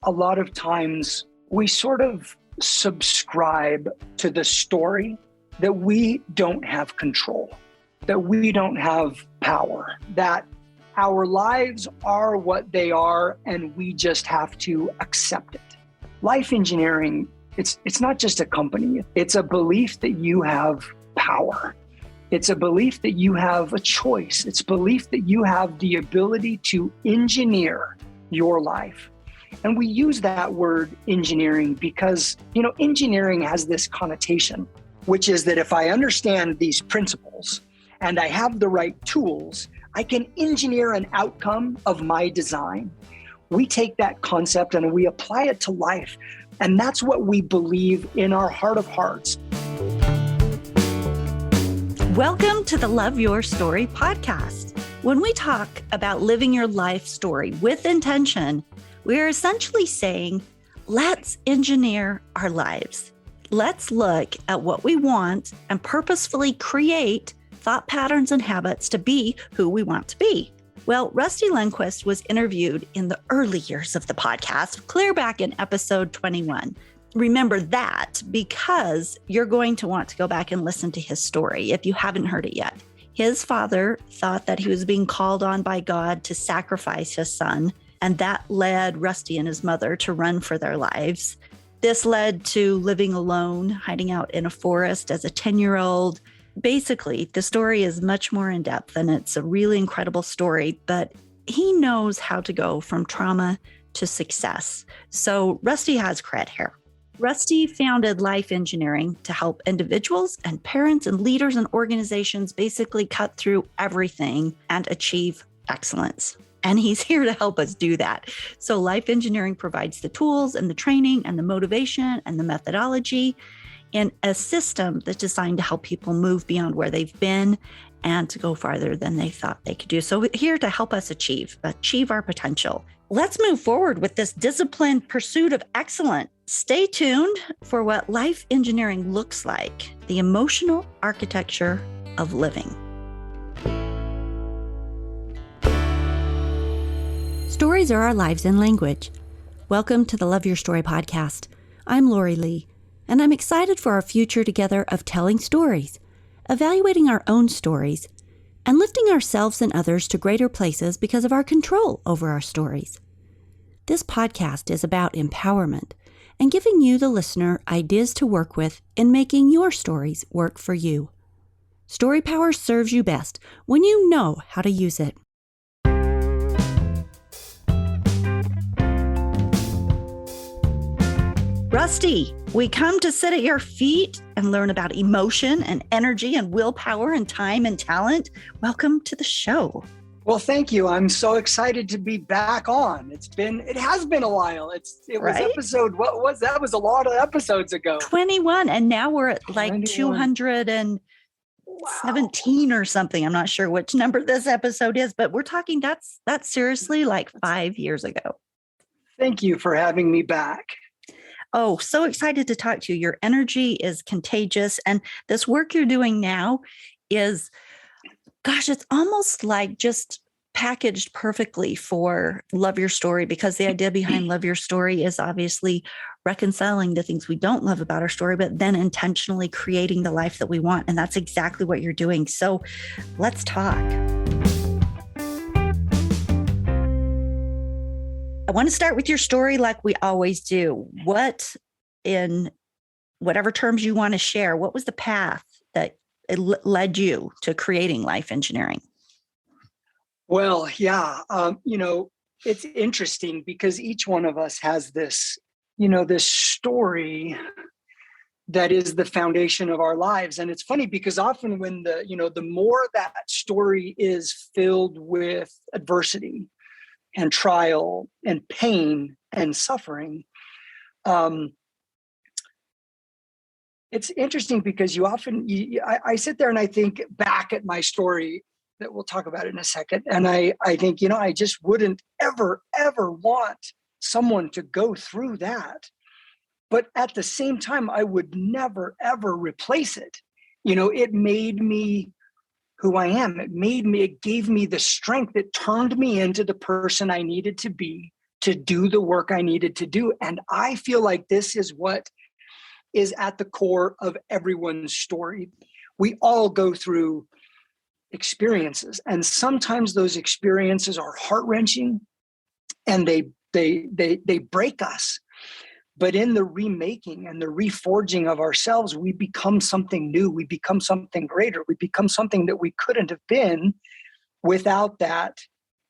a lot of times we sort of subscribe to the story that we don't have control, that we don't have power, that our lives are what they are and we just have to accept it. Life engineering, it's not just a company. It's a belief that you have power. It's a belief that you have a choice. It's a belief that you have the ability to engineer your life. And we use that word engineering because, engineering has this connotation, which is that if I understand these principles and I have the right tools, I can engineer an outcome of my design. We take that concept and we apply it to life. And that's what we believe in our heart of hearts. Welcome to the Love Your Story podcast. When we talk about living your life story with intention, we're essentially saying, let's engineer our lives. Let's look at what we want and purposefully create thought patterns and habits to be who we want to be. Well, Rusty Lindquist was interviewed in the early years of the podcast, clear back in episode 21. Remember that because you're going to want to go back and listen to his story if you haven't heard it yet. His father thought that he was being called on by God to sacrifice his son, and that led Rusty and his mother to run for their lives. This led to living alone, hiding out in a forest as a 10-year-old. Basically, the story is much more in depth and it's a really incredible story, but he knows how to go from trauma to success. So Rusty has cred here. Rusty founded Life Engineering to help individuals and parents and leaders and organizations basically cut through everything and achieve excellence. And he's here to help us do that. So Life Engineering provides the tools and the training and the motivation and the methodology in a system that's designed to help people move beyond where they've been and to go farther than they thought they could do. So here to help us achieve our potential. Let's move forward with this disciplined pursuit of excellence. Stay tuned for what life engineering looks like, the emotional architecture of living. Stories are our lives in language. Welcome to the Love Your Story podcast. I'm Lori Lee, and I'm excited for our future together of telling stories, evaluating our own stories, and lifting ourselves and others to greater places because of our control over our stories. This podcast is about empowerment and giving you, the listener, ideas to work with in making your stories work for you. Story power serves you best when you know how to use it. Rusty, we come to sit at your feet and learn about emotion and energy and willpower and time and talent. Welcome to the show. Well, thank you. I'm so excited to be back on. It has been a while. It was right? episode, what was that? Was a lot of episodes ago. 21, and now we're at like 21. 217 or something. I'm not sure which number this episode is, but we're talking, that's seriously like 5 years ago. Thank you for having me back. Oh, so excited to talk to you. Your energy is contagious. And this work you're doing now is, gosh, it's almost like just packaged perfectly for Love Your Story, because the idea behind Love Your Story is obviously reconciling the things we don't love about our story, but then intentionally creating the life that we want. And that's exactly what you're doing. So let's talk. I want to start with your story like we always do. What, in whatever terms you want to share, what was the path that led you to creating Life Engineering? Well, yeah, it's interesting because each one of us has this, this story that is the foundation of our lives. And it's funny because often when the more that story is filled with adversity and trial and pain and suffering, it's interesting because I sit there and I think back at my story that we'll talk about in a second. And I think, I just wouldn't ever want someone to go through that. But at the same time, I would never, ever replace it. It made me who I am. It gave me the strength. It turned me into the person I needed to be to do the work I needed to do. And I feel like this is what is at the core of everyone's story. We all go through experiences, and sometimes those experiences are heart-wrenching and they break us. But in the remaking and the reforging of ourselves, we become something new. We become something greater. We become something that we couldn't have been without that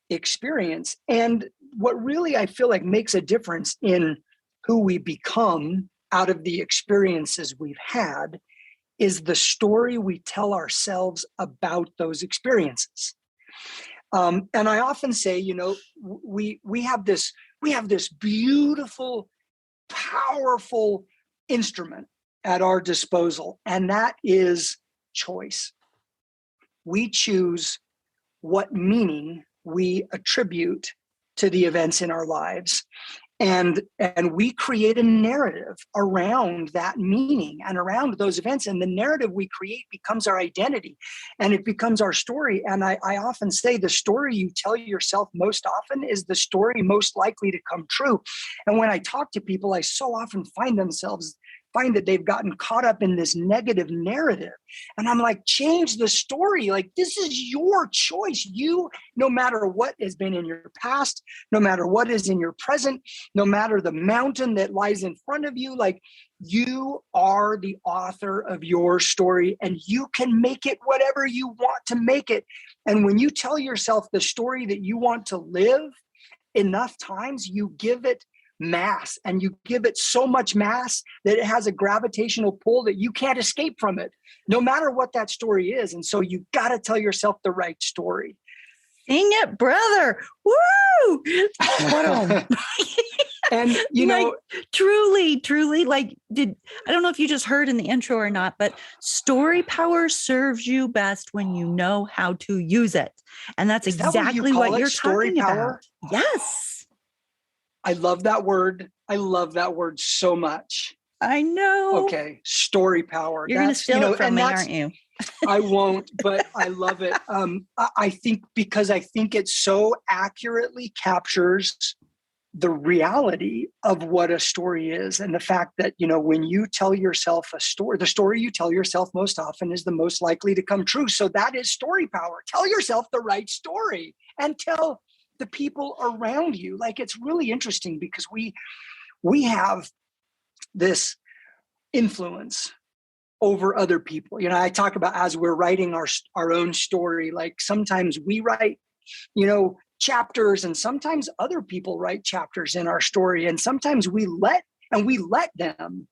experience. And what really I feel like makes a difference in who we become out of the experiences we've had is the story we tell ourselves about those experiences. And I often say, we have this beautiful, powerful instrument at our disposal, and that is choice. We choose what meaning we attribute to the events in our lives. And we create a narrative around that meaning and around those events. And the narrative we create becomes our identity and it becomes our story. And I often say the story you tell yourself most often is the story most likely to come true. And when I talk to people, I so often find that they've gotten caught up in this negative narrative. And I'm like, change the story. Like, this is your choice. You, no matter what has been in your past, no matter what is in your present, no matter the mountain that lies in front of you, like, you are the author of your story and you can make it whatever you want to make it. And when you tell yourself the story that you want to live, enough times you give it mass, and you give it so much mass that it has a gravitational pull that you can't escape from it, no matter what that story is. And so you got to tell yourself the right story. Sing it, brother. Woo! And truly, like, I don't know if you just heard in the intro or not, but story power serves you best when you know how to use it. And that's exactly what you're talking about. Yes. I love that word. I love that word so much. I know. Okay. Story power. You're going to steal it from me, aren't you? I won't, but I love it. I think it so accurately captures the reality of what a story is. And the fact that, when you tell yourself a story, the story you tell yourself most often is the most likely to come true. So that is story power. Tell yourself the right story and tell the people around you. Like, it's really interesting because we have this influence over other people. I talk about as we're writing our own story, like sometimes we write, chapters, and sometimes other people write chapters in our story. And sometimes we let them.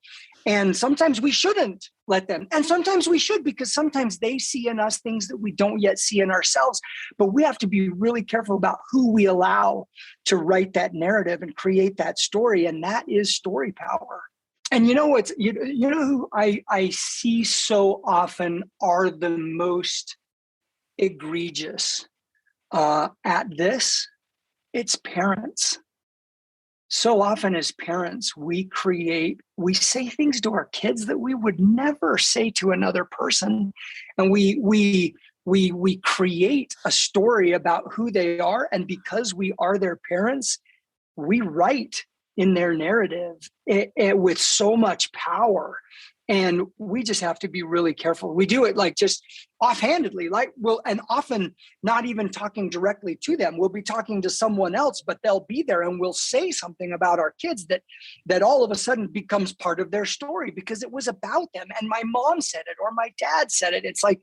And sometimes we shouldn't let them. And sometimes we should, because sometimes they see in us things that we don't yet see in ourselves. But we have to be really careful about who we allow to write that narrative and create that story. And that is story power. And who I see so often are the most egregious at this? It's parents. So often as parents, we say things to our kids that we would never say to another person. And we create a story about who they are. And because we are their parents, we write in their narrative with so much power. And we just have to be really careful. We do it like just offhandedly, and often not even talking directly to them. We'll be talking to someone else, but they'll be there and we'll say something about our kids that all of a sudden becomes part of their story because it was about them. And my mom said it or my dad said it. It's like,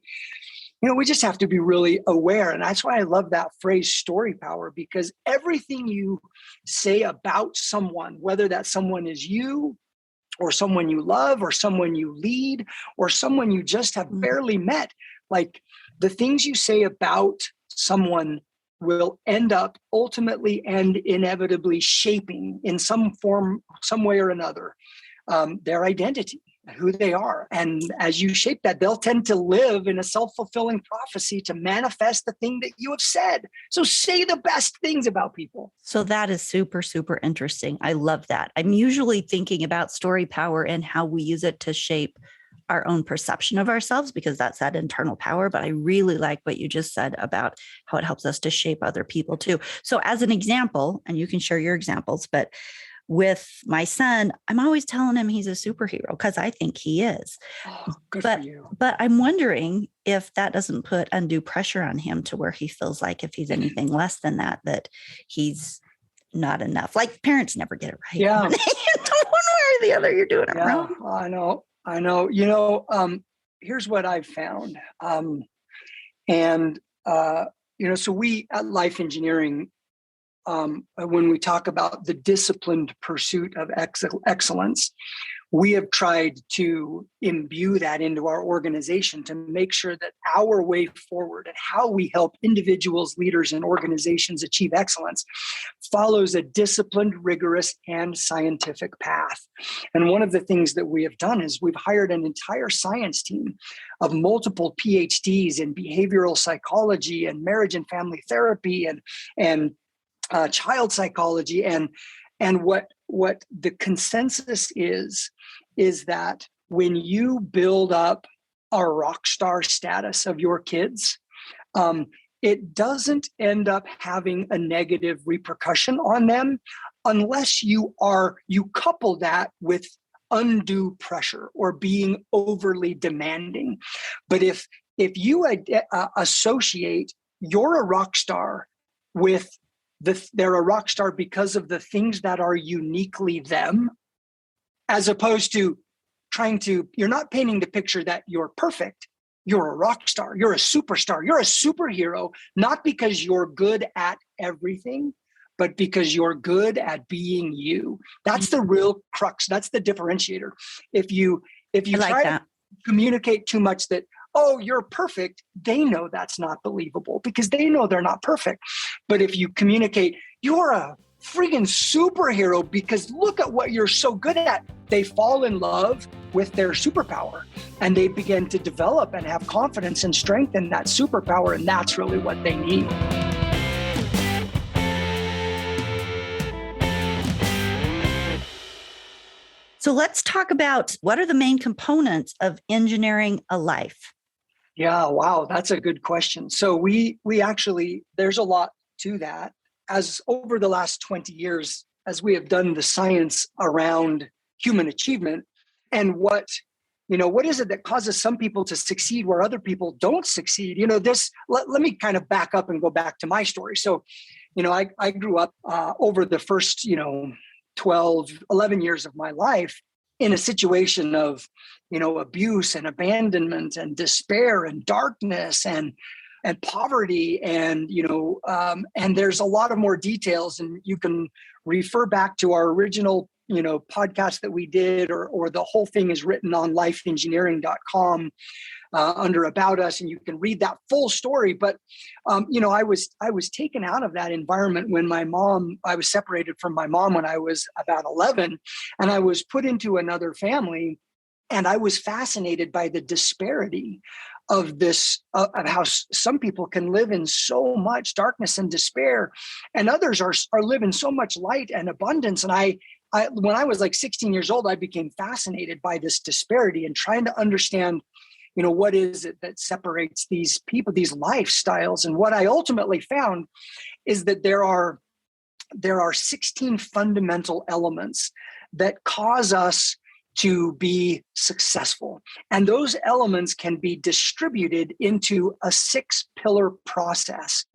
we just have to be really aware. And that's why I love that phrase story power, because everything you say about someone, whether that someone is you, or someone you love, or someone you lead, or someone you just have barely met. Like, the things you say about someone will end up ultimately and inevitably shaping in some form, some way or another, their identity, who they are. And as you shape that, they'll tend to live in a self-fulfilling prophecy to manifest the thing that you have said. So say the best things about people. So that is super, super interesting. I love that. I'm usually thinking about story power and how we use it to shape our own perception of ourselves, because that's that internal power. But I really like what you just said about how it helps us to shape other people too. So as an example, and you can share your examples, but with my son, I'm always telling him he's a superhero because I think he is. Oh, good but, for you. But I'm wondering if that doesn't put undue pressure on him to where he feels like if he's anything less than that, that he's not enough. Like parents never get it right. Yeah. One way or the other, you're doing it wrong. I know. Here's what I've found. So we at Life Engineering, when we talk about the disciplined pursuit of excellence, we have tried to imbue that into our organization to make sure that our way forward and how we help individuals, leaders, and organizations achieve excellence follows a disciplined, rigorous, and scientific path. And one of the things that we have done is we've hired an entire science team of multiple PhDs in behavioral psychology and marriage and family therapy and child psychology, and what the consensus is that when you build up a rock star status of your kids, it doesn't end up having a negative repercussion on them unless you couple that with undue pressure or being overly demanding. But if you associate you're a rock star with they're a rock star because of the things that are uniquely them, as opposed to you're not painting the picture that you're perfect. You're a rock star. You're a superstar. You're a superhero, not because you're good at everything, but because you're good at being you. That's the real crux. That's the differentiator. If you try to communicate too much that, oh, you're perfect, they know that's not believable because they know they're not perfect. But if you communicate, you're a freaking superhero because look at what you're so good at, they fall in love with their superpower and they begin to develop and have confidence and strength in that superpower. And that's really what they need. So let's talk about what are the main components of engineering a life? Yeah, wow, that's a good question. So we actually, there's a lot to that. As over the last 20 years, as we have done the science around human achievement and what is it that causes some people to succeed where other people don't succeed? Let me kind of back up and go back to my story. So, I grew up over the first, 12, 11 years of my life in a situation of, abuse and abandonment and despair and darkness and poverty and there's a lot of more details, and you can refer back to our original podcast that we did, or the whole thing is written on lifeengineering.com under About Us, and you can read that full story. But I was taken out of that environment when I was separated from my mom when I was about 11, and I was put into another family, and I was fascinated by the disparity of this, of how some people can live in so much darkness and despair, and others are living so much light and abundance. And I when I was like 16 years old, I became fascinated by this disparity and trying to understand, what is it that separates these people, these lifestyles. And what I ultimately found is that there are 16 fundamental elements that cause us to be successful. And those elements can be distributed into a 6-pillar process.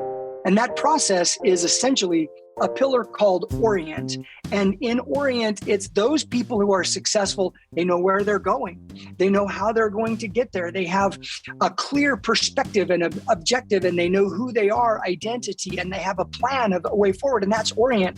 And that process is essentially a pillar called Orient. And in Orient, it's those people who are successful. They know where they're going. They know how they're going to get there. They have a clear perspective and an objective, and they know who they are, identity, and they have a plan of a way forward. And that's Orient.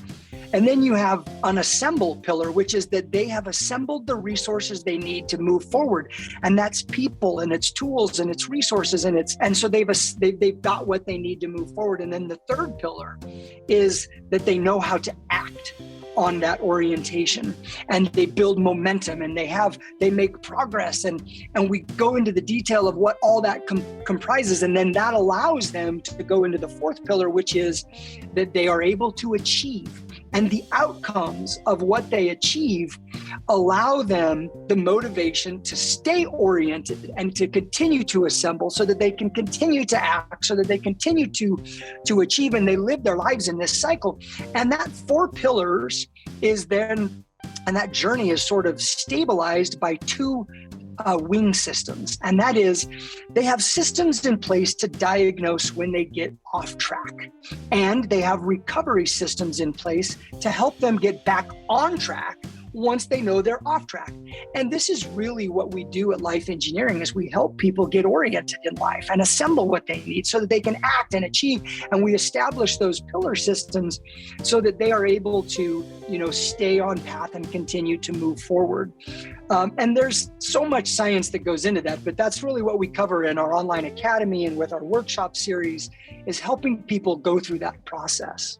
And then you have an assemble pillar, which is that they have assembled the resources they need to move forward. And that's people and its tools and its resources. And so they've got what they need to move forward. And then the third pillar is that they know how to act on that orientation, and they build momentum, and they make progress. And we go into the detail of what all that comprises. And then that allows them to go into the fourth pillar, which is that they are able to achieve. And the outcomes of what they achieve allow them the motivation to stay oriented and to continue to assemble so that they can continue to act, so that they continue to achieve, and they live their lives in this cycle. And that 4 pillars is then, and that journey is sort of stabilized by 2 wing systems. And that is, they have systems in place to diagnose when they get off track. And they have recovery systems in place to help them get back on track once they know they're off track. And this is really what we do at Life Engineering, is we help people get oriented in life and assemble what they need so that they can act and achieve. And we establish those pillar systems so that they are able to, stay on path and continue to move forward. And there's so much science that goes into that, but that's really what we cover in our online academy and with our workshop series, is helping people go through that process.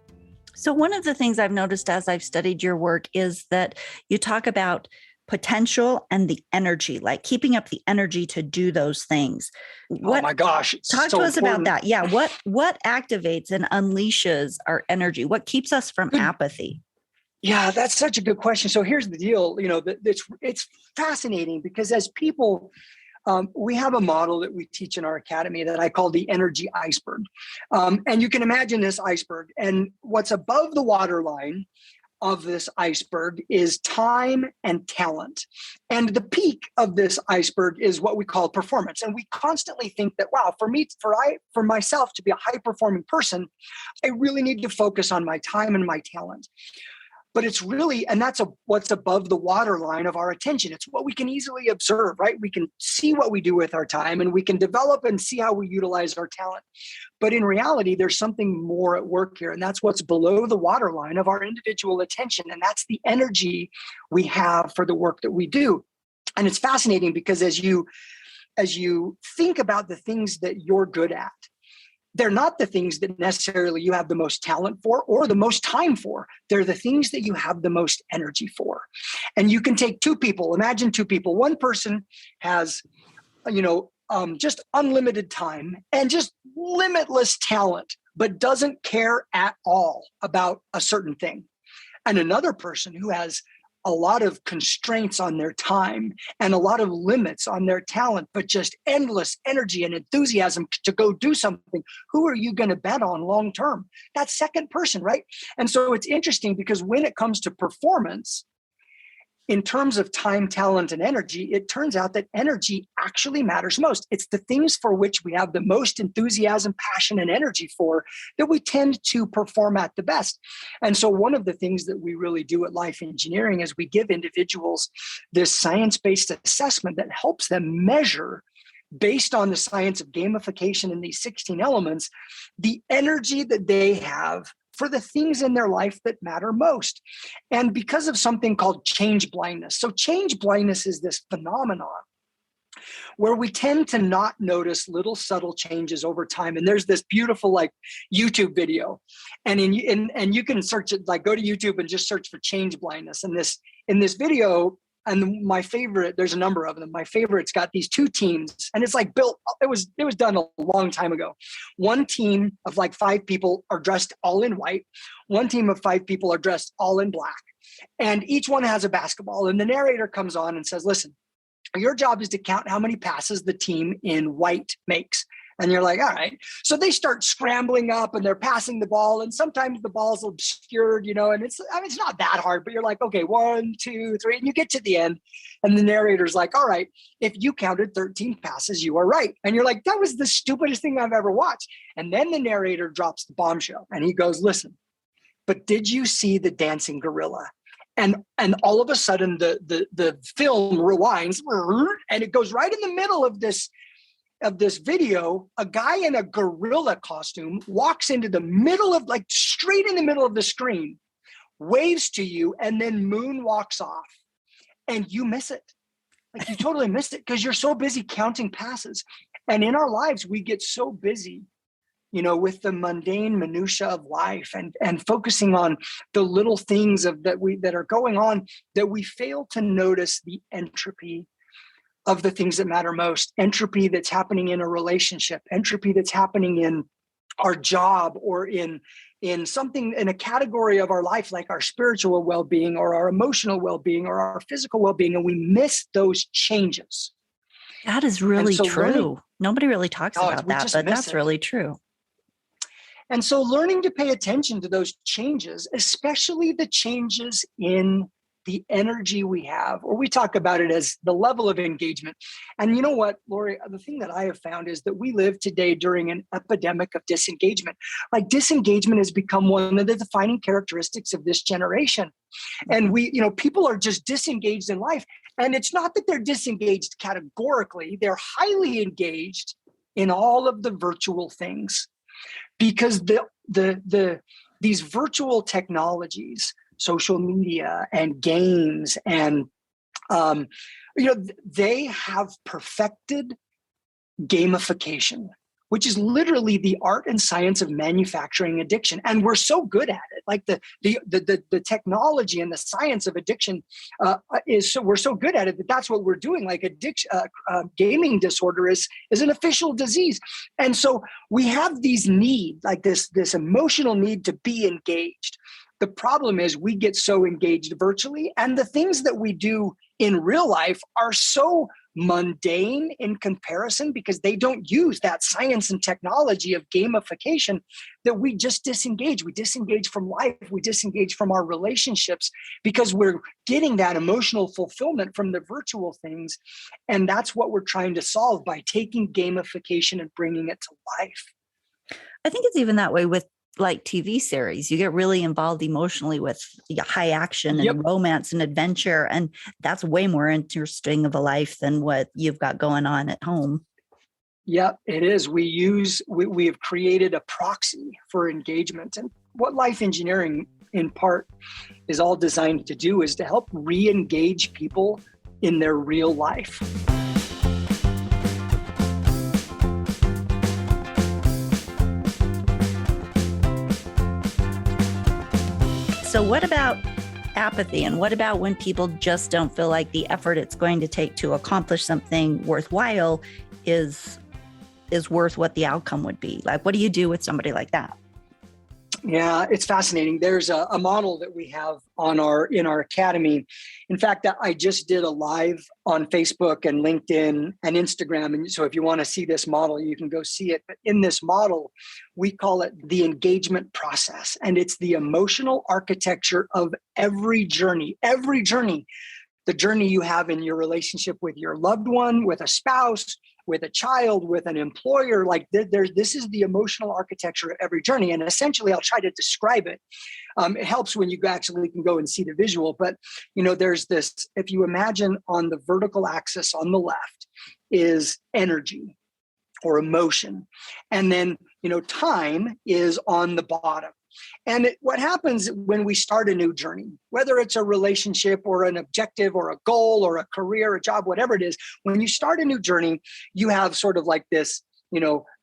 So one of the things I've noticed as I've studied your work is that you talk about potential and the energy, like keeping up the energy to do those things. Oh my gosh. Talk to us about that. Yeah. What activates and unleashes our energy? What keeps us from apathy? Yeah, that's such a good question. So here's the deal, it's fascinating because as people, we have a model that we teach in our academy that I call the energy iceberg. And you can imagine this iceberg, and what's above the waterline of this iceberg is time and talent. And the peak of this iceberg is what we call performance. And we constantly think that, wow, for myself to be a high performing person, I really need to focus on my time and my talent. But it's really, and that's what's above the waterline of our attention. It's what we can easily observe, right? We can see what we do with our time, and we can develop and see how we utilize our talent. But in reality, there's something more at work here, and that's what's below the waterline of our individual attention. And that's the energy we have for the work that we do. And it's fascinating because as you think about the things that you're good at, they're not the things that necessarily you have the most talent for or the most time for. They're the things that you have the most energy for. And you can take 2 people, imagine 2 people. One person has, just unlimited time and just limitless talent, but doesn't care at all about a certain thing. And another person who has a lot of constraints on their time and a lot of limits on their talent, but just endless energy and enthusiasm to go do something. Who are you going to bet on long term? That second person, right? And so it's interesting because when it comes to performance, in terms of time, talent, and energy, it turns out that energy actually matters most. It's the things for which we have the most enthusiasm, passion, and energy for that we tend to perform at the best. And so one of the things that we really do at Life Engineering is we give individuals this science-based assessment that helps them measure, based on the science of gamification and these 16 elements, the energy that they have for the things in their life that matter most. And because of something called change blindness. So change blindness is this phenomenon where we tend to not notice little subtle changes over time. And there's this beautiful YouTube video, and you can search it, go to YouTube and just search for change blindness. And in this video, and my favorite, there's a number of them. My favorite's got these 2 teams, and it's built. It was done a long time ago. One team of 5 people are dressed all in white. One team of 5 people are dressed all in black, and each one has a basketball. And the narrator comes on and says, "Listen, your job is to count how many passes the team in white makes." And you're like, all right. So they start scrambling up and they're passing the ball. And sometimes the ball's obscured, and it's not that hard, but you're like, okay, 1, 2, 3. And you get to the end and the narrator's like, all right, if you counted 13 passes, you are right. And you're like, that was the stupidest thing I've ever watched. And then the narrator drops the bombshell and he goes, listen, but did you see the dancing gorilla? And all of a sudden the film rewinds and it goes right in the middle of this video. A guy in a gorilla costume walks into the middle of straight in the middle of the screen, waves to you, and then moonwalks off. And you miss it. You totally missed it because you're so busy counting passes. And in our lives, we get so busy, with the mundane minutia of life and focusing on the little things that are going on, that we fail to notice the entropy of the things that matter most. Entropy that's happening in a relationship, entropy that's happening in our job or in something, in a category of our life, like our spiritual well-being or our emotional well-being or our physical well-being, and we miss those changes. That is really true. Nobody really talks about that, but that's really true. And so learning to pay attention to those changes, especially the changes in the energy we have, or we talk about it as the level of engagement. And you know what, Lori, the thing that I have found is that we live today during an epidemic of disengagement. Like, disengagement has become one of the defining characteristics of this generation. And people are just disengaged in life. And it's not that they're disengaged categorically, they're highly engaged in all of the virtual things, because these virtual technologies, social media and games, and they have perfected gamification, which is literally the art and science of manufacturing addiction. And we're so good at it. Like the technology and the science of addiction we're so good at it that's what we're doing. Like gaming disorder is an official disease. And so we have these needs, like this emotional need to be engaged. The problem is we get so engaged virtually, and the things that we do in real life are so mundane in comparison, because they don't use that science and technology of gamification, that we just disengage. We disengage from life. We disengage from our relationships, because we're getting that emotional fulfillment from the virtual things. And that's what we're trying to solve by taking gamification and bringing it to life. I think it's even that way with like TV series. You get really involved emotionally with high action and romance and adventure. And that's way more interesting of a life than what you've got going on at home. Yeah, it is. We have created a proxy for engagement. And what life engineering in part is all designed to do is to help re-engage people in their real life. So what about apathy? And what about when people just don't feel like the effort it's going to take to accomplish something worthwhile is worth what the outcome would be? Like, what do you do with somebody like that? Yeah, it's fascinating. There's a model that we have in our academy. In fact, I just did a live on Facebook and LinkedIn and Instagram. And so if you want to see this model, you can go see it. But in this model, we call it the engagement process. And it's the emotional architecture of every journey, the journey you have in your relationship with your loved one, with a spouse, with a child, with an employer. Like this is the emotional architecture of every journey. And essentially, I'll try to describe it. It helps when you actually can go and see the visual. But, there's this, if you imagine on the vertical axis on the left is energy or emotion. And then, time is on the bottom. And what happens when we start a new journey, whether it's a relationship or an objective or a goal or a career, a job, whatever it is, when you start a new journey, you have sort of like this,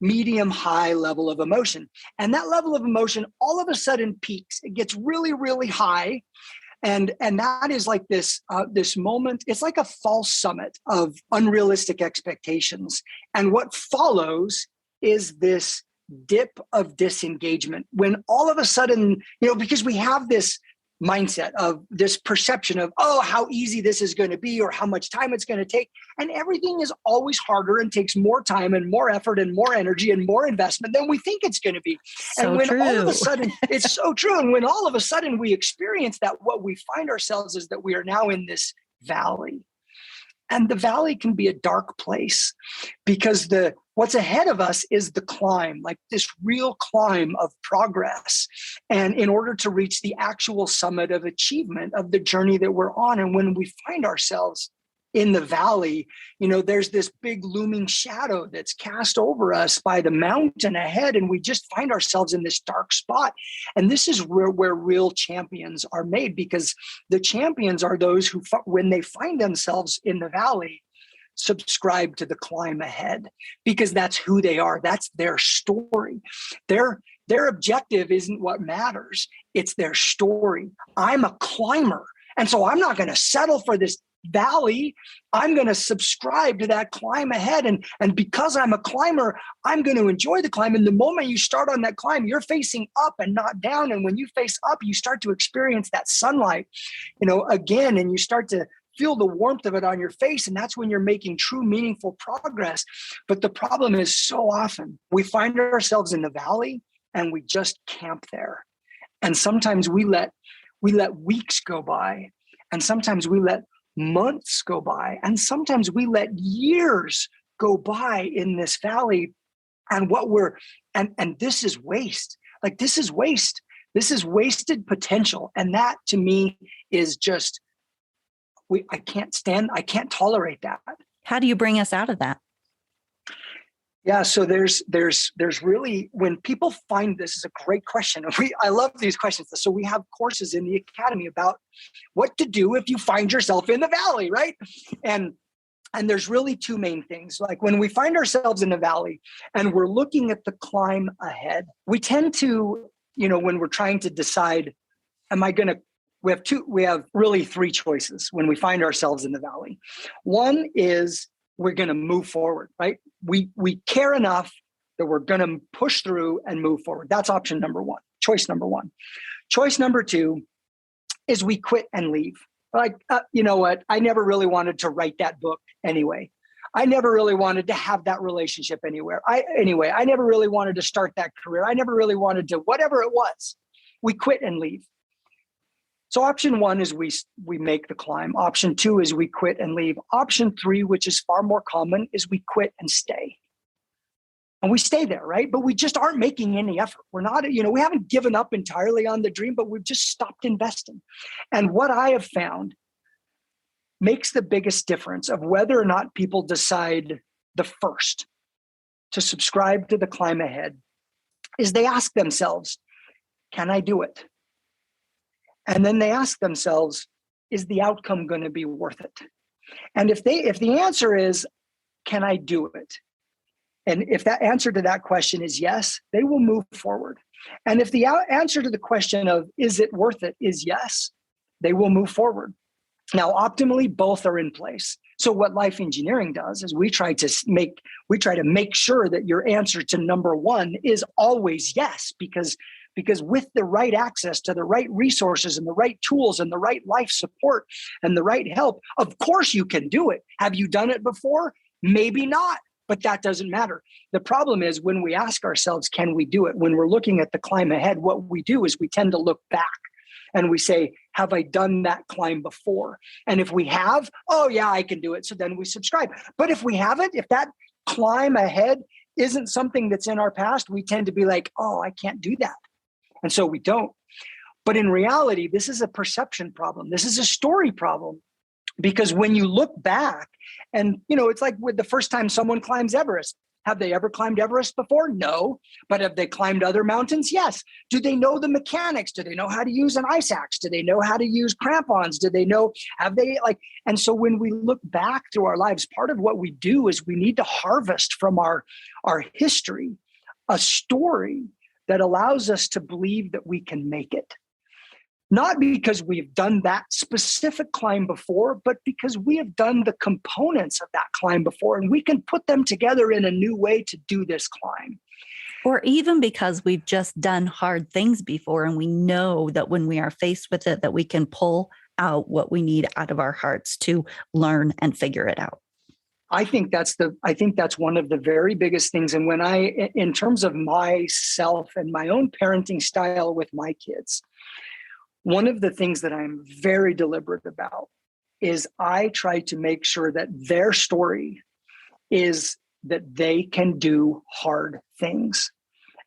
medium high level of emotion. And that level of emotion all of a sudden peaks. It gets really, really high. And that is like this moment. It's like a false summit of unrealistic expectations. And what follows is this dip of disengagement, when all of a sudden, because we have this mindset of this perception of, oh, how easy this is going to be or how much time it's going to take. And everything is always harder and takes more time and more effort and more energy and more investment than we think it's going to be. So and when true. all of a sudden, it's so true. And when all of a sudden we experience that, what we find ourselves is that we are now in this valley. And the valley can be a dark place, because what's ahead of us is the climb, like this real climb of progress. And in order to reach the actual summit of achievement of the journey that we're on. And when we find ourselves in the valley, there's this big looming shadow that's cast over us by the mountain ahead. And we just find ourselves in this dark spot. And this is where real champions are made, because the champions are those who, when they find themselves in the valley, subscribe to the climb ahead, because that's who they are. That's their story. Their objective isn't what matters. It's their story. I'm a climber. And so I'm not going to settle for this valley, I'm going to subscribe to that climb ahead. And because I'm a climber, I'm going to enjoy the climb. And the moment you start on that climb, you're facing up and not down. And when you face up, you start to experience that sunlight, again, and you start to feel the warmth of it on your face. And that's when you're making true, meaningful progress. But the problem is so often we find ourselves in the valley and we just camp there. And sometimes we let weeks go by, and sometimes we let months go by, and sometimes we let years go by in this valley. And and this is waste. Like, this is waste. This is wasted potential. And that to me is just, I can't tolerate that. How do you bring us out of that? Yeah, so there's really, when people find, this is a great question. I love these questions. So we have courses in the academy about what to do if you find yourself in the valley, right? And there's really two main things. Like, when we find ourselves in the valley and we're looking at the climb ahead, we tend to, when we're trying to decide, we have really three choices when we find ourselves in the valley. One is we're going to move forward, right? We care enough that we're going to push through and move forward. That's option number one, choice number one. Choice number two is we quit and leave. Like, you know what? I never really wanted to write that book anyway. I never really wanted to have that relationship anywhere. I never really wanted to start that career. I never really wanted to, whatever it was. We quit and leave. So option one is we make the climb. Option two is we quit and leave. Option three, which is far more common, is we quit and stay. And we stay there, right? But we just aren't making any effort. We're not, we haven't given up entirely on the dream, but we've just stopped investing. And what I have found makes the biggest difference of whether or not people decide the first to subscribe to the climb ahead is they ask themselves, can I do it? And then they ask themselves, is the outcome going to be worth it? And if the answer is, can I do it? And if that answer to that question is yes, they will move forward. And if the answer to the question of, is it worth it, is yes, they will move forward. Now, optimally, both are in place. So what life engineering does is we try to make sure that your answer to number one is always yes, because with the right access to the right resources and the right tools and the right life support and the right help, of course you can do it. Have you done it before? Maybe not, but that doesn't matter. The problem is when we ask ourselves, can we do it? When we're looking at the climb ahead, what we do is we tend to look back and we say, have I done that climb before? And if we have, oh yeah, I can do it. So then we subscribe. But if we haven't, if that climb ahead isn't something that's in our past, we tend to be like, oh, I can't do that. And so we don't. But in reality, this is a perception problem. This is a story problem. Because when you look back and, it's like with the first time someone climbs Everest. Have they ever climbed Everest before? No. But have they climbed other mountains? Yes. Do they know the mechanics? Do they know how to use an ice axe? Do they know how to use crampons? Do they know, and so when we look back through our lives, part of what we do is we need to harvest from our history a story that allows us to believe that we can make it. Not because we've done that specific climb before, but because we have done the components of that climb before, and we can put them together in a new way to do this climb. Or even because we've just done hard things before, and we know that when we are faced with it, that we can pull out what we need out of our hearts to learn and figure it out. I think that's one of the very biggest things. And in terms of myself and my own parenting style with my kids, one of the things that I'm very deliberate about is I try to make sure that their story is that they can do hard things.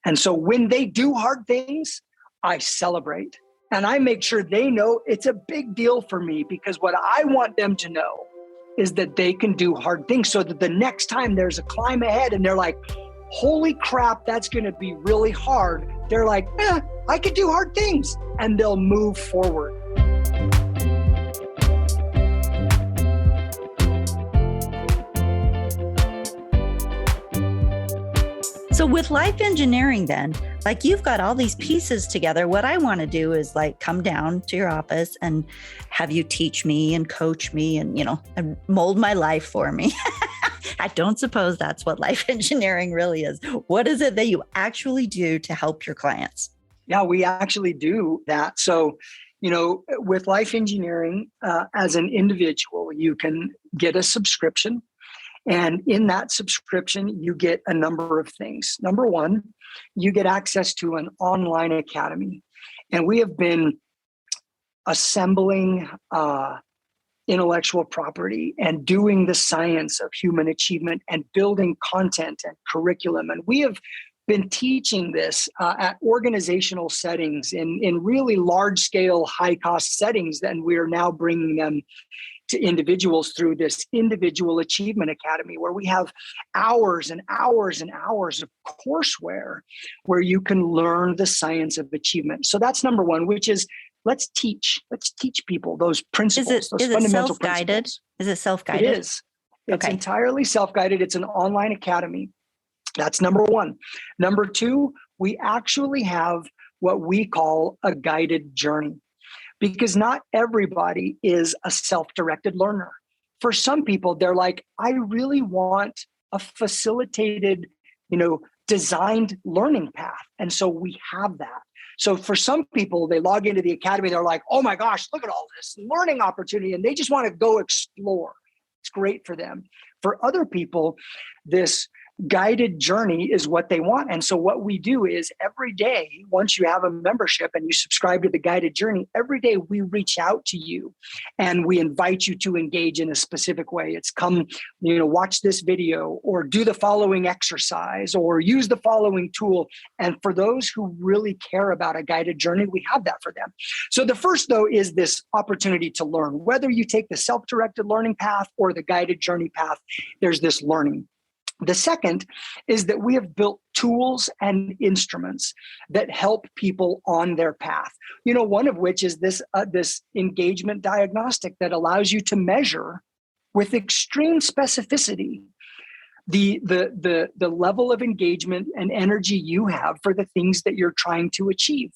And so when they do hard things, I celebrate. And I make sure they know it's a big deal for me, because what I want them to know is that they can do hard things, so that the next time there's a climb ahead and they're like, holy crap, that's going to be really hard. They're like, I could do hard things, and they'll move forward. So with life engineering then, Like you've got all these pieces together. What I want to do is like come down to your office and have you teach me and coach me and, and mold my life for me. I don't suppose that's what life engineering really is. What is it that you actually do to help your clients? Yeah, we actually do that. So, with life engineering, as an individual, you can get a subscription. And in that subscription, you get a number of things. Number one, you get access to an online academy. And we have been assembling intellectual property and doing the science of human achievement and building content and curriculum. And we have been teaching this at organizational settings in really large scale, high cost settings. And we are now bringing them to individuals through this Individual Achievement Academy, where we have hours and hours and hours of courseware where you can learn the science of achievement. So that's number one, which is let's teach people those principles, those fundamental self-guided? principles. Is it self-guided? It is. It's entirely self-guided. It's an online academy. That's number one. Number two, we actually have what we call a guided journey, because not everybody is a self-directed learner. For some people, they're like, I really want a facilitated, designed learning path. And so we have that. So for some people, they log into the academy, they're like, oh my gosh, look at all this learning opportunity. And they just want to go explore. It's great for them. For other people, this guided journey is what they want. And so what we do is every day, once you have a membership and you subscribe to the guided journey, every day we reach out to you and we invite you to engage in a specific way. It's come, watch this video or do the following exercise or use the following tool. And for those who really care about a guided journey, we have that for them. So the first, though, is this opportunity to learn. Whether you take the self-directed learning path or the guided journey path, there's this learning. The second is that we have built tools and instruments that help people on their path. One of which is this engagement diagnostic that allows you to measure with extreme specificity the level of engagement and energy you have for the things that you're trying to achieve.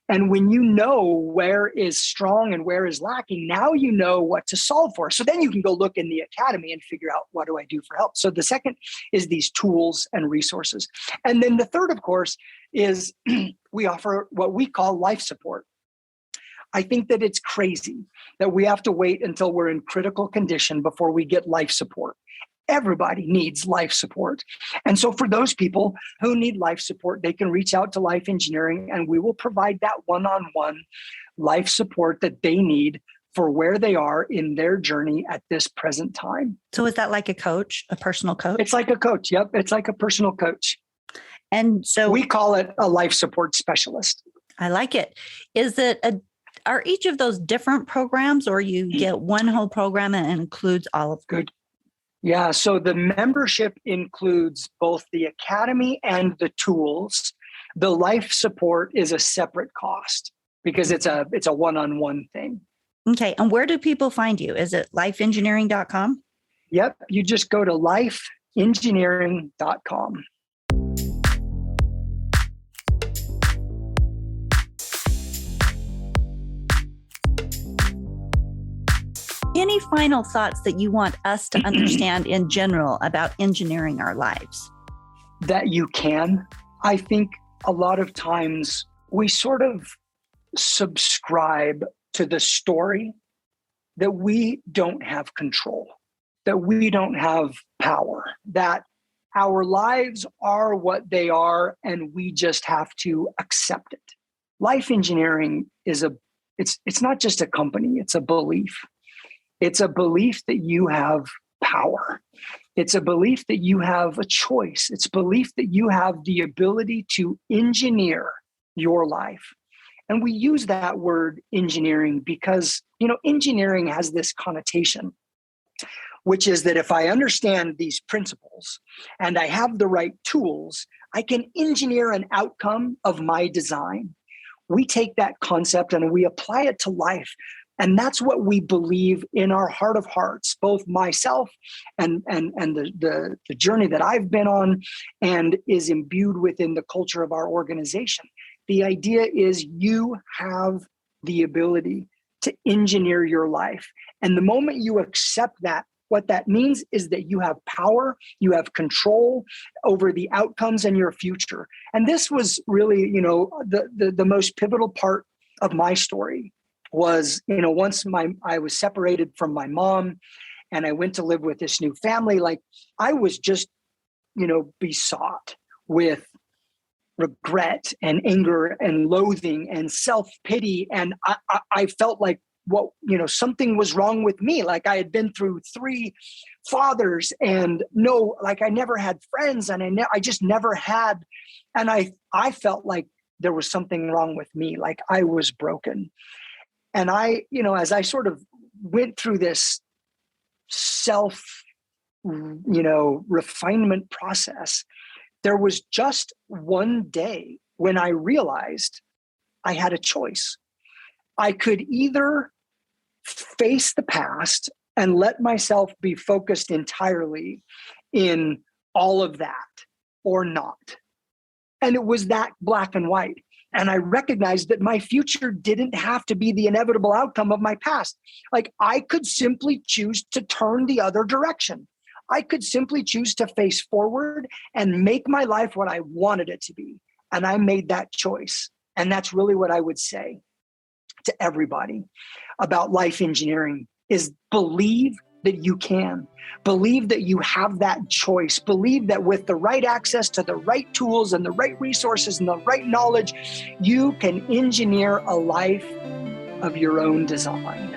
And when you know where is strong and where is lacking, now you know what to solve for. So then you can go look in the academy and figure out, what do I do for help? So the second is these tools and resources. And then the third, of course, is we offer what we call life support. I think that it's crazy that we have to wait until we're in critical condition before we get life support. Everybody needs life support. And so for those people who need life support, they can reach out to Life Engineering and we will provide that one-on-one life support that they need for where they are in their journey at this present time. So is that like a coach, a personal coach? It's like a coach. Yep. It's like a personal coach. And so we call it a life support specialist. I like it. Are each of those different programs, or you get one whole program and it includes all of them? Good. Yeah, so the membership includes both the academy and the tools. The life support is a separate cost because it's a one-on-one thing. Okay, and where do people find you? Is it lifeengineering.com? Yep, you just go to lifeengineering.com. Any final thoughts that you want us to understand in general about engineering our lives? That you can. I think a lot of times we sort of subscribe to the story that we don't have control, that we don't have power, that our lives are what they are and we just have to accept it. Life engineering is it's not just a company, it's a belief. It's a belief that you have power. It's a belief that you have a choice. It's a belief that you have the ability to engineer your life. And we use that word engineering because, engineering has this connotation, which is that if I understand these principles and I have the right tools, I can engineer an outcome of my design. We take that concept and we apply it to life. And that's what we believe in our heart of hearts, both myself and the journey that I've been on and is imbued within the culture of our organization. The idea is you have the ability to engineer your life. And the moment you accept that, what that means is that you have power, you have control over the outcomes in your future. And this was really, the most pivotal part of my story was, once I was separated from my mom and I went to live with this new family, like I was just, besought with regret and anger and loathing and self-pity. And I felt like, something was wrong with me. Like I had been through 3 fathers and I never had friends and I just never had. And I felt like there was something wrong with me. Like I was broken. And as I sort of went through this refinement process, there was just one day when I realized I had a choice. I could either face the past and let myself be focused entirely in all of that or not. And it was that black and white. And I recognized that my future didn't have to be the inevitable outcome of my past. Like I could simply choose to turn the other direction. I could simply choose to face forward and make my life what I wanted it to be. And I made that choice. And that's really what I would say to everybody about life engineering is believe that you can. Believe that you have that choice. Believe that with the right access to the right tools and the right resources and the right knowledge, you can engineer a life of your own design.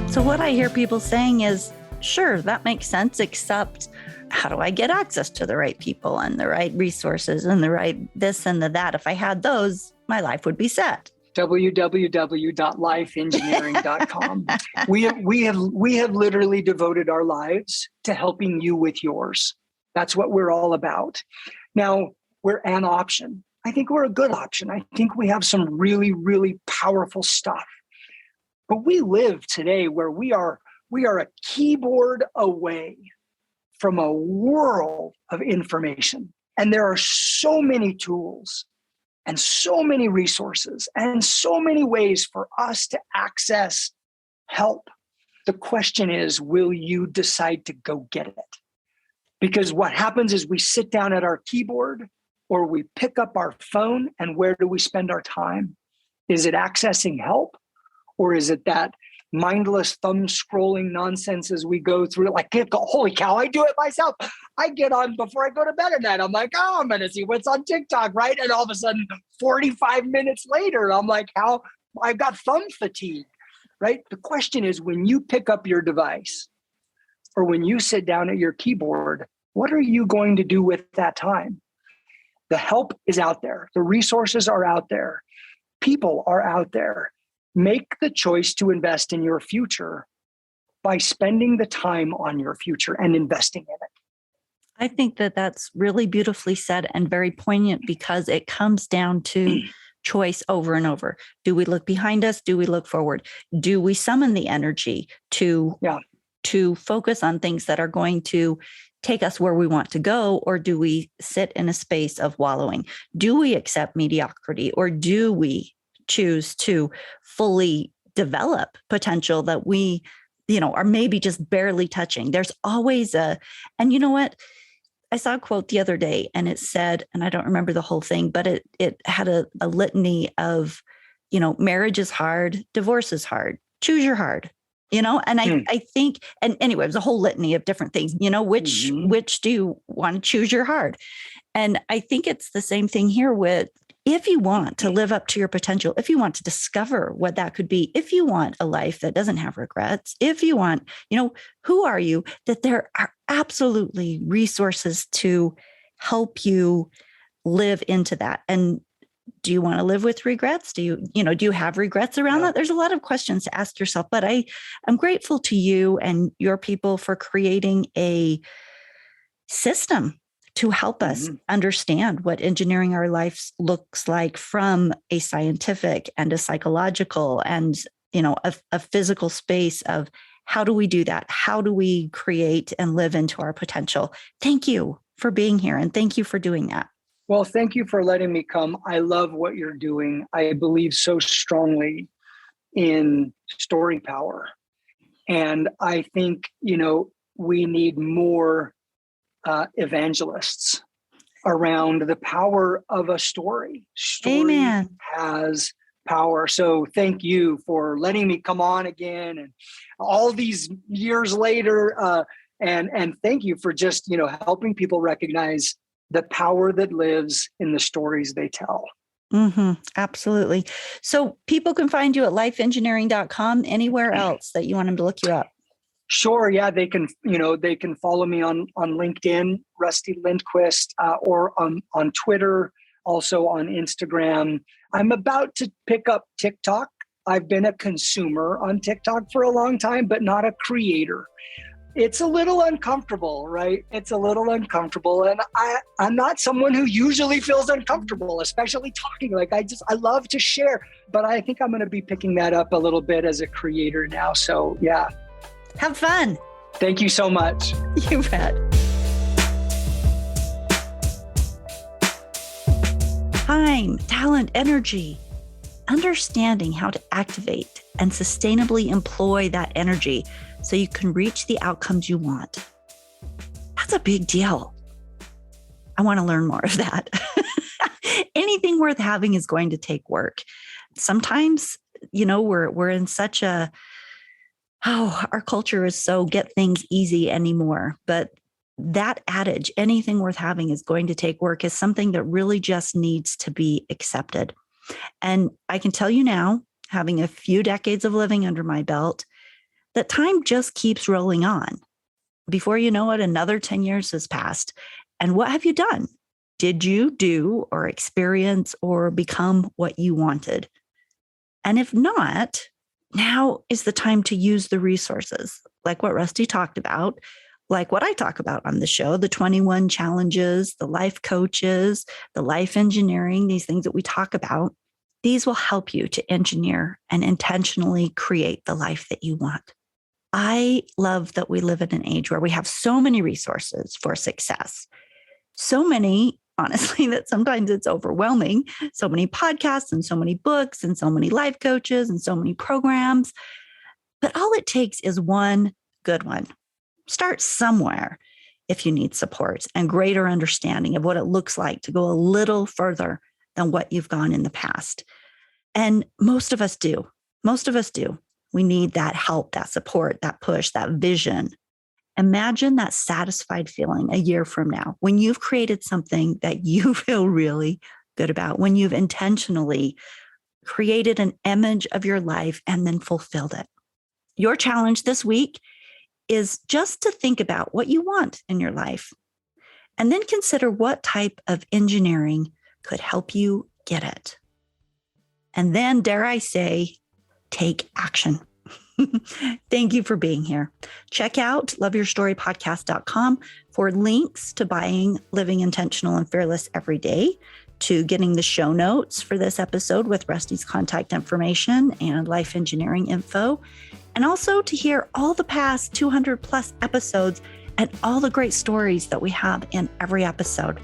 So what I hear people saying is, sure, that makes sense, except how do I get access to the right people and the right resources and the right this and the that? If I had those, my life would be set. www.lifeengineering.com. we have literally devoted our lives to helping you with yours. That's what we're all about. Now, we're an option. I think we're a good option. I think we have some really, really powerful stuff. But we live today where we are a keyboard away from a world of information. And there are so many tools and so many resources and so many ways for us to access help. The question is, will you decide to go get it? Because what happens is we sit down at our keyboard or we pick up our phone, and where do we spend our time? Is it accessing help? Or is it that mindless thumb scrolling nonsense as we go through it? Like, holy cow, I do it myself. I get on before I go to bed at night. I'm like, I'm going to see what's on TikTok, right? And all of a sudden, 45 minutes later, I'm like, I've got thumb fatigue, right? The question is, when you pick up your device or when you sit down at your keyboard, what are you going to do with that time? The help is out there. The resources are out there. People are out there. Make the choice to invest in your future by spending the time on your future and investing in it. I think that that's really beautifully said and very poignant because it comes down to choice over and over. Do we look behind us? Do we look forward? Do we summon the energy to focus on things that are going to take us where we want to go? Or do we sit in a space of wallowing? Do we accept mediocrity, or do we choose to fully develop potential that we, are maybe just barely touching? There's always and you know what? I saw a quote the other day and it said, and I don't remember the whole thing, but it had a litany of, marriage is hard, divorce is hard, choose your hard, and I think, and anyway, it was a whole litany of different things, which do you want to choose your hard? And I think it's the same thing here with, if you want to live up to your potential, if you want to discover what that could be, if you want a life that doesn't have regrets, if you want, who are you? That there are absolutely resources to help you live into that. And Do you want to live with regrets? Do you have regrets around that? There's a lot of questions to ask yourself, but I'm grateful to you and your people for creating a system to help us understand what engineering our lives looks like from a scientific and a psychological and, a physical space of how do we do that? How do we create and live into our potential? Thank you for being here. And thank you for doing that. Well, thank you for letting me come. I love what you're doing. I believe so strongly in story power. And I think, we need more evangelists around the power of a story. Story Amen. has power. So thank you for letting me come on again and all these years later. And thank you for just, helping people recognize the power that lives in the stories they tell. Absolutely. So people can find you at lifeengineering.com. Anywhere else that you want them to look you up? Sure. Yeah, they can follow me on LinkedIn, Rusty Lindquist, or on Twitter, also on Instagram. I'm about to pick up TikTok. I've been a consumer on TikTok for a long time, but not a creator. It's a little uncomfortable, right? It's a little uncomfortable. And I'm not someone who usually feels uncomfortable, especially talking. I love to share, but I think I'm going to be picking that up a little bit as a creator now. So yeah. Have fun. Thank you so much. You bet. Time, talent, energy. Understanding how to activate and sustainably employ that energy so you can reach the outcomes you want. That's a big deal. I want to learn more of that. Anything worth having is going to take work. Sometimes, we're in such our culture is so get things easy anymore. But that adage, anything worth having is going to take work, is something that really just needs to be accepted. And I can tell you now, having a few decades of living under my belt, that time just keeps rolling on. Before you know it, another 10 years has passed. And what have you done? Did you do or experience or become what you wanted? And if not, now is the time to use the resources, like what Rusty talked about, like what I talk about on the show, the 21 challenges, the life coaches, the life engineering, these things that we talk about. These will help you to engineer and intentionally create the life that you want. I love that we live in an age where we have so many resources for success. So many, honestly, that sometimes it's overwhelming. So many podcasts and so many books and so many life coaches and so many programs. But all it takes is one good one. Start somewhere if you need support and greater understanding of what it looks like to go a little further than what you've gone in the past. And most of us do. Most of us do. We need that help, that support, that push, that vision. Imagine that satisfied feeling a year from now when you've created something that you feel really good about, when you've intentionally created an image of your life and then fulfilled it. Your challenge this week is just to think about what you want in your life and then consider what type of engineering could help you get it. And then, dare I say, take action. Thank you for being here. Check out loveyourstorypodcast.com for links to buying Living Intentional and Fearless every day, to getting the show notes for this episode with Rusty's contact information and life engineering info, and also to hear all the past 200 plus episodes and all the great stories that we have in every episode.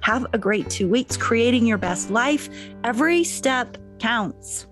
Have a great 2 weeks creating your best life. Every step counts.